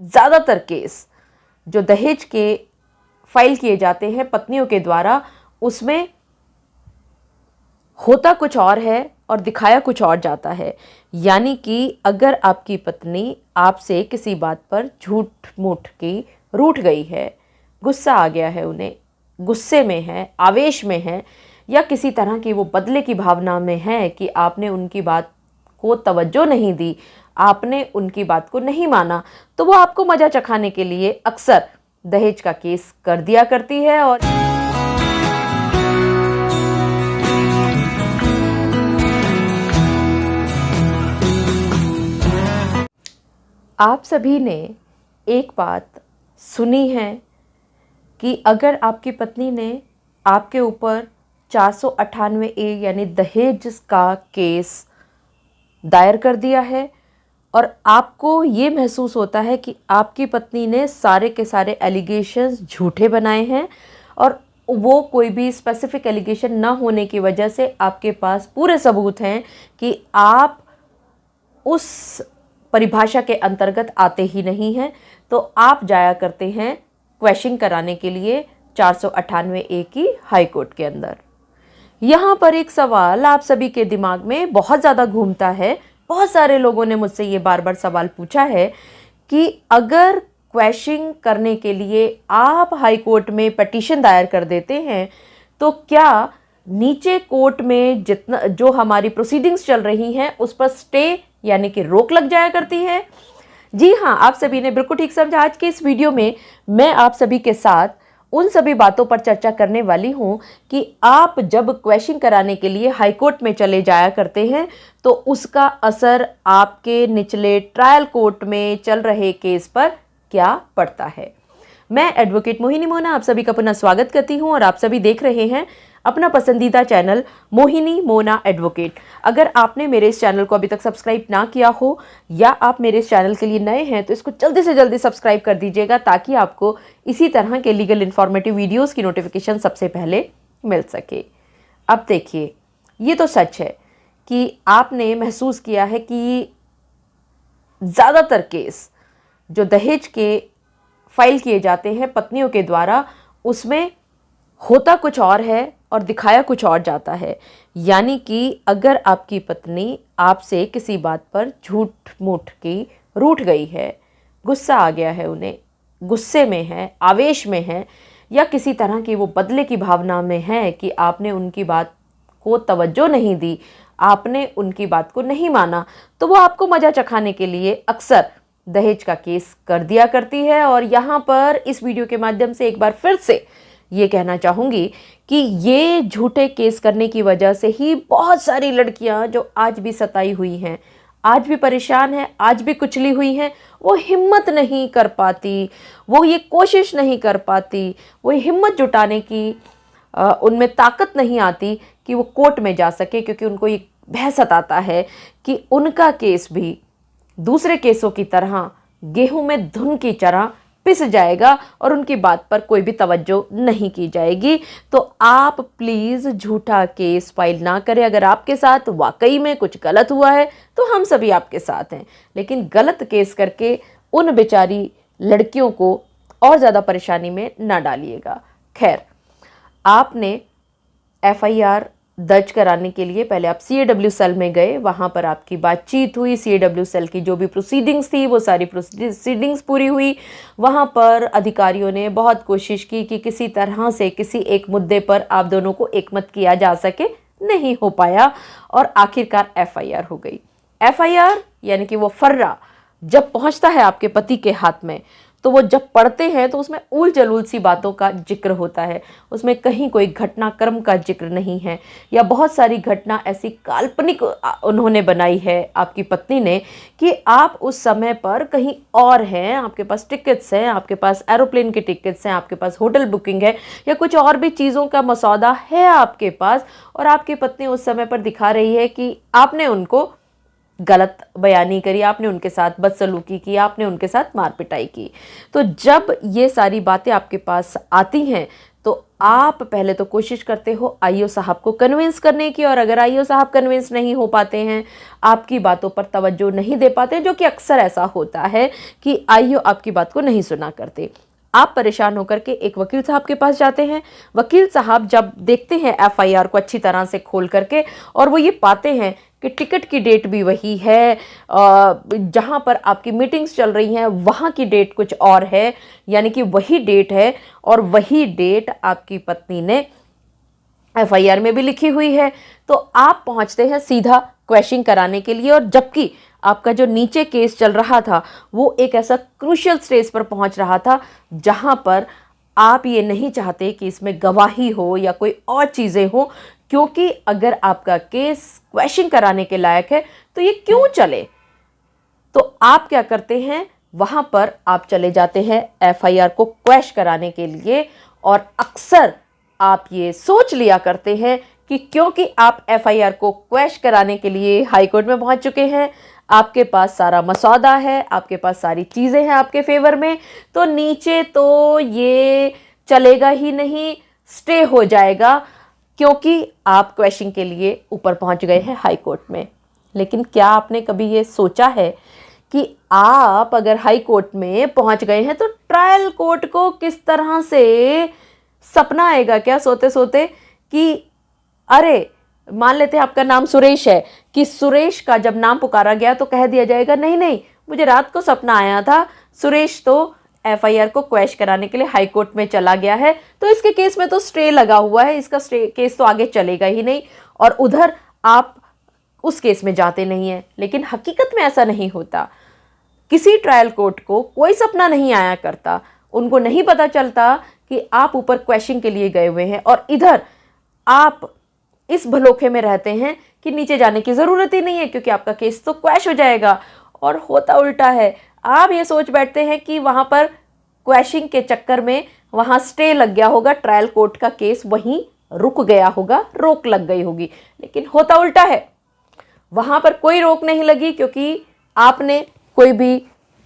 ज़्यादातर केस जो दहेज के फाइल किए जाते हैं पत्नियों के द्वारा, उसमें होता कुछ और है और दिखाया कुछ और जाता है। यानी कि अगर आपकी पत्नी आपसे किसी बात पर झूठ मूठ की रूठ गई है, गुस्सा आ गया है, उन्हें गुस्से में है, आवेश में है, या किसी तरह की वो बदले की भावना में है कि आपने उनकी बात को तवज्जो नहीं दी, आपने उनकी बात को नहीं माना, तो वो आपको मजा चखाने के लिए अक्सर दहेज का केस कर दिया करती है। और आप सभी ने एक बात सुनी है कि अगर आपकी पत्नी ने आपके ऊपर 498A यानी दहेज का केस दायर कर दिया है और आपको ये महसूस होता है कि आपकी पत्नी ने सारे के सारे एलिगेशंस झूठे बनाए हैं और वो कोई भी स्पेसिफिक एलिगेशन ना होने की वजह से आपके पास पूरे सबूत हैं कि आप उस परिभाषा के अंतर्गत आते ही नहीं हैं, तो आप जाया करते हैं क्वेश्चन कराने के लिए 498A की हाई कोर्ट के अंदर। यहाँ पर एक सवाल आप सभी के दिमाग में बहुत ज़्यादा घूमता है। बहुत सारे लोगों ने मुझसे ये बार बार सवाल पूछा है कि अगर क्वेश्चन करने के लिए आप हाई कोर्ट में पिटीशन दायर कर देते हैं तो क्या नीचे कोर्ट में जितना जो हमारी प्रोसीडिंग्स चल रही हैं उस पर स्टे यानी कि रोक लग जाया करती है? जी हाँ, आप सभी ने बिल्कुल ठीक समझा। आज के इस वीडियो में मैं आप सभी के साथ उन सभी बातों पर चर्चा करने वाली हूं कि आप जब क्वेश्चन कराने के लिए हाई कोर्ट में चले जाया करते हैं तो उसका असर आपके निचले ट्रायल कोर्ट में चल रहे केस पर क्या पड़ता है। मैं एडवोकेट मोहिनी मोना आप सभी का पुनः स्वागत करती हूं और आप सभी देख रहे हैं अपना पसंदीदा चैनल मोहिनी मोना एडवोकेट। अगर आपने मेरे इस चैनल को अभी तक सब्सक्राइब ना किया हो या आप मेरे इस चैनल के लिए नए हैं तो इसको जल्दी से जल्दी सब्सक्राइब कर दीजिएगा ताकि आपको इसी तरह के लीगल इन्फॉर्मेटिव वीडियोस की नोटिफिकेशन सबसे पहले मिल सके। अब देखिए, ये तो सच है कि आपने महसूस किया है कि ज़्यादातर केस जो दहेज के फाइल किए जाते हैं पत्नियों के द्वारा, उसमें होता कुछ और है और दिखाया कुछ और जाता है। यानी कि अगर आपकी पत्नी आपसे किसी बात पर झूठ मूठ की रूठ गई है, गुस्सा आ गया है, उन्हें गुस्से में है, आवेश में है, या किसी तरह की वो बदले की भावना में है कि आपने उनकी बात को तवज्जो नहीं दी, आपने उनकी बात को नहीं माना, तो वो आपको मजा चखाने के लिए अक्सर दहेज का केस कर दिया करती है। और यहाँ पर इस वीडियो के माध्यम से एक बार फिर से ये कहना चाहूँगी कि ये झूठे केस करने की वजह से ही बहुत सारी लड़कियां जो आज भी सताई हुई हैं, आज भी परेशान हैं, आज भी कुचली हुई हैं, वो हिम्मत नहीं कर पाती, वो ये कोशिश नहीं कर पाती, वो हिम्मत जुटाने की उनमें ताकत नहीं आती कि वो कोर्ट में जा सके, क्योंकि उनको ये भय सताता है कि उनका केस भी दूसरे केसों की तरह गेहूं में धुन की तरह पिस जाएगा और उनकी बात पर कोई भी तवज्जो नहीं की जाएगी। तो आप प्लीज़ झूठा केस फाइल ना करें। अगर आपके साथ वाकई में कुछ गलत हुआ है तो हम सभी आपके साथ हैं, लेकिन गलत केस करके उन बेचारी लड़कियों को और ज़्यादा परेशानी में ना डालिएगा। खैर, आपने FIR दर्ज कराने के लिए पहले आप CAW सेल में गए, वहाँ पर आपकी बातचीत हुई, CAW सेल की जो भी प्रोसीडिंग्स थी वो सारी प्रोसीडिंग्स पूरी हुई। वहाँ पर अधिकारियों ने बहुत कोशिश की कि किसी तरह से किसी एक मुद्दे पर आप दोनों को एकमत किया जा सके, नहीं हो पाया और आखिरकार FIR हो गई। FIR यानी कि वो फर्रा जब पहुँचता है आपके पति के हाथ में तो वो जब पढ़ते हैं तो उसमें उल जलूल सी बातों का जिक्र होता है, उसमें कहीं कोई घटनाक्रम का जिक्र नहीं है, या बहुत सारी घटना ऐसी काल्पनिक उन्होंने बनाई है आपकी पत्नी ने कि आप उस समय पर कहीं और हैं, आपके पास टिकट्स हैं, आपके पास एरोप्लेन के टिकट्स हैं, आपके पास होटल बुकिंग है, या कुछ और भी चीज़ों का मसौदा है आपके पास, और आपकी पत्नी उस समय पर दिखा रही है कि आपने उनको गलत बयानी करी, आपने उनके साथ बदसलूकी की, आपने उनके साथ मार पिटाई की। तो जब ये सारी बातें आपके पास आती हैं तो आप पहले तो कोशिश करते हो आईओ साहब को कन्विंस करने की, और अगर आईओ साहब कन्विंस नहीं हो पाते हैं, आपकी बातों पर तवज्जो नहीं दे पाते, जो कि अक्सर ऐसा होता है कि आईओ आपकी बात को नहीं सुना करते, आप परेशान होकर के एक वकील साहब के पास जाते हैं। वकील साहब जब देखते हैं एफआईआर को अच्छी तरह से खोल करके, और वो ये पाते हैं कि टिकट की डेट भी वही है, जहाँ पर आपकी मीटिंग्स चल रही हैं वहाँ की डेट कुछ और है, यानी कि वही डेट है और वही डेट आपकी पत्नी ने एफआईआर में भी लिखी हुई है, तो आप पहुँचते हैं सीधा क्वेश्चन कराने के लिए। और जबकि आपका जो नीचे केस चल रहा था वो एक ऐसा क्रूशियल स्टेज पर पहुंच रहा था जहां पर आप ये नहीं चाहते कि इसमें गवाही हो या कोई और चीज़ें हो, क्योंकि अगर आपका केस क्वेश्चन कराने के लायक है तो ये क्यों चले। तो आप क्या करते हैं, वहां पर आप चले जाते हैं एफआईआर को क्वैश कराने के लिए, और अक्सर आप ये सोच लिया करते हैं कि क्योंकि आप एफआईआर को क्वैश कराने के लिए हाई कोर्ट में पहुंच चुके हैं, आपके पास सारा मसौदा है, आपके पास सारी चीज़ें हैं आपके फेवर में, तो नीचे तो ये चलेगा ही नहीं, स्टे हो जाएगा, क्योंकि आप क्वेश्चन के लिए ऊपर पहुंच गए हैं हाई कोर्ट में। लेकिन क्या आपने कभी ये सोचा है कि आप अगर हाई कोर्ट में पहुंच गए हैं तो ट्रायल कोर्ट को किस तरह से सपना आएगा क्या सोते सोते कि अरे, मान लेते हैं आपका नाम सुरेश है, कि सुरेश का जब नाम पुकारा गया तो कह दिया जाएगा नहीं नहीं, मुझे रात को सपना आया था, सुरेश तो एफआईआर को क्वैश कराने के लिए हाई कोर्ट में चला गया है, तो इसके केस में तो स्टे लगा हुआ है, इसका स्टे केस तो आगे चलेगा ही नहीं, और उधर आप उस केस में जाते नहीं हैं। लेकिन हकीकत में ऐसा नहीं होता। किसी ट्रायल कोर्ट को कोई सपना नहीं आया करता, उनको नहीं पता चलता कि आप ऊपर क्वेश्चन के लिए गए हुए हैं, और इधर आप इस भलोखे में रहते हैं कि नीचे जाने की ज़रूरत ही नहीं है क्योंकि आपका केस तो क्वैश हो जाएगा। और होता उल्टा है, आप ये सोच बैठते हैं कि वहाँ पर क्वैशिंग के चक्कर में वहाँ स्टे लग गया होगा, ट्रायल कोर्ट का केस वहीं रुक गया होगा, रोक लग गई होगी। लेकिन होता उल्टा है, वहाँ पर कोई रोक नहीं लगी क्योंकि आपने कोई भी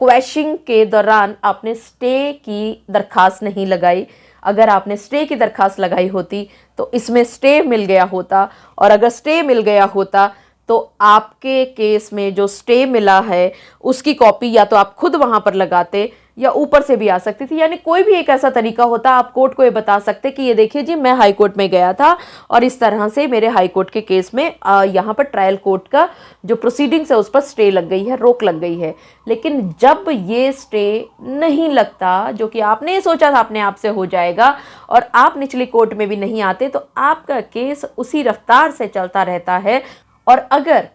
क्वैशिंग के दौरान आपने स्टे की दरखास्त नहीं लगाई। अगर आपने स्टे की दरखास्त लगाई होती तो इसमें स्टे मिल गया होता, और अगर स्टे मिल गया होता तो आपके केस में जो स्टे मिला है उसकी कॉपी या तो आप खुद वहाँ पर लगाते या ऊपर से भी आ सकती थी। यानी कोई भी एक ऐसा तरीका होता, आप कोर्ट को ये बता सकते कि ये देखिए जी, मैं हाई कोर्ट में गया था और इस तरह से मेरे हाई कोर्ट के केस में यहाँ पर ट्रायल कोर्ट का जो प्रोसीडिंग्स है उस पर स्टे लग गई है, रोक लग गई है। लेकिन जब ये स्टे नहीं लगता, जो कि आपने सोचा था अपने आप से हो जाएगा, और आप निचली कोर्ट में भी नहीं आते, तो आपका केस उसी रफ्तार से चलता रहता है। और अगर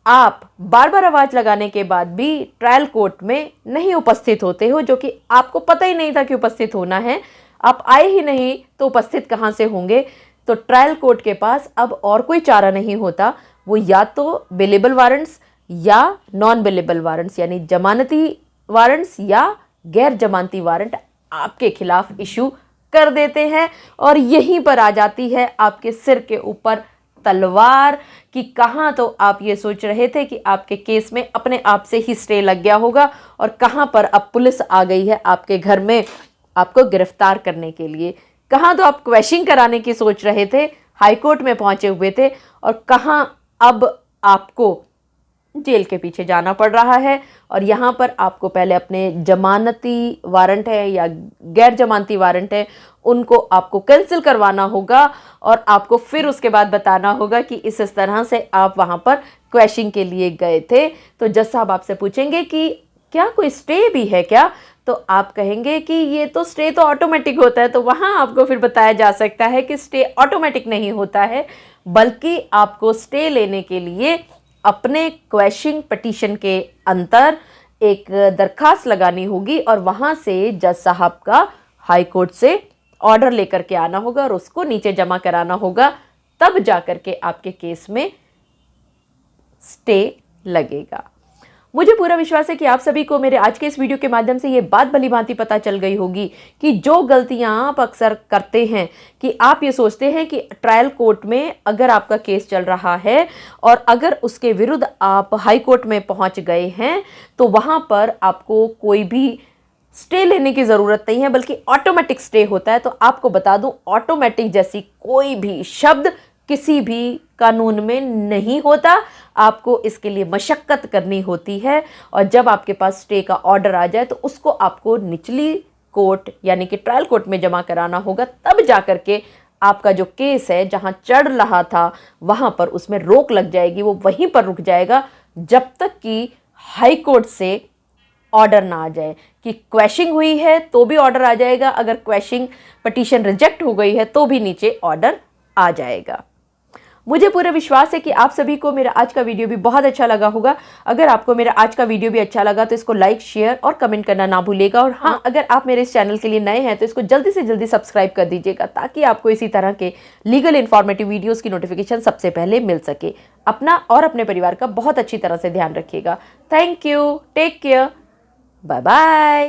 आप बार बार आवाज़ लगाने के बाद भी ट्रायल कोर्ट में नहीं उपस्थित होते हो, जो कि आपको पता ही नहीं था कि उपस्थित होना है, आप आए ही नहीं तो उपस्थित कहाँ से होंगे, तो ट्रायल कोर्ट के पास अब और कोई चारा नहीं होता, वो या तो बेलेबल वारंट्स या नॉन बेलेबल वारंट्स, यानी जमानती वारंट्स या गैर जमानती वारंट आपके खिलाफ इशू कर देते हैं। और यहीं पर आ जाती है आपके सिर के ऊपर तलवार कि कहाँ तो आप ये सोच रहे थे कि आपके केस में अपने आप से ही स्टे लग गया होगा, और कहाँ पर अब पुलिस आ गई है आपके घर में आपको गिरफ्तार करने के लिए। कहाँ तो आप क्वेश्चन कराने की सोच रहे थे, हाई कोर्ट में पहुंचे हुए थे, और कहाँ अब आपको जेल के पीछे जाना पड़ रहा है। और यहाँ पर आपको पहले अपने जमानती वारंट है या गैर जमानती वारंट है उनको आपको कैंसिल करवाना होगा, और आपको फिर उसके बाद बताना होगा कि इस तरह से आप वहाँ पर क्वेश्चन के लिए गए थे। तो जज साहब आपसे पूछेंगे कि क्या कोई स्टे भी है क्या, तो आप कहेंगे कि ये तो स्टे तो ऑटोमेटिक होता है। तो वहाँ आपको फिर बताया जा सकता है कि स्टे ऑटोमेटिक नहीं होता है, बल्कि आपको स्टे लेने के लिए अपने क्वेश्चन पिटीशन के अंतर एक दरखास्त लगानी होगी, और वहाँ से जज साहब का हाई कोर्ट से ऑर्डर लेकर के आना होगा और उसको नीचे जमा कराना होगा, तब जाकर के आपके केस में स्टे लगेगा। मुझे पूरा विश्वास है कि आप सभी को मेरे आज के इस वीडियो के माध्यम से ये बात भली भांति पता चल गई होगी कि जो गलतियां आप अक्सर करते हैं कि आप ये सोचते हैं कि ट्रायल कोर्ट में अगर आपका केस चल रहा है और अगर उसके विरुद्ध आप हाई कोर्ट में पहुंच गए हैं तो वहां पर आपको कोई भी स्टे लेने की ज़रूरत नहीं है, बल्कि ऑटोमेटिक स्टे होता है। तो आपको बता दूं, ऑटोमेटिक जैसी कोई भी शब्द किसी भी कानून में नहीं होता। आपको इसके लिए मशक्कत करनी होती है, और जब आपके पास स्टे का ऑर्डर आ जाए तो उसको आपको निचली कोर्ट यानी कि ट्रायल कोर्ट में जमा कराना होगा। तब जाकर के आपका जो केस है जहां चढ़ रहा था वहां पर उसमें रोक लग जाएगी, वो वहीं पर रुक जाएगा जब तक कि हाई कोर्ट से ऑर्डर ना आ जाए। कि क्वैशिंग हुई है तो भी ऑर्डर आ जाएगा, अगर क्वैशिंग पिटीशन रिजेक्ट हो गई है तो भी नीचे ऑर्डर आ जाएगा। मुझे पूरा विश्वास है कि आप सभी को मेरा आज का वीडियो भी बहुत अच्छा लगा होगा। अगर आपको मेरा आज का वीडियो भी अच्छा लगा तो इसको लाइक, शेयर और कमेंट करना ना भूलिएगा। और हाँ, अगर आप मेरे इस चैनल के लिए नए हैं तो इसको जल्दी से जल्दी सब्सक्राइब कर दीजिएगा, ताकि आपको इसी तरह के लीगल इन्फॉर्मेटिव वीडियोज़ की नोटिफिकेशन सबसे पहले मिल सके। अपना और अपने परिवार का बहुत अच्छी तरह से ध्यान रखिएगा। Thank you, take care, bye bye.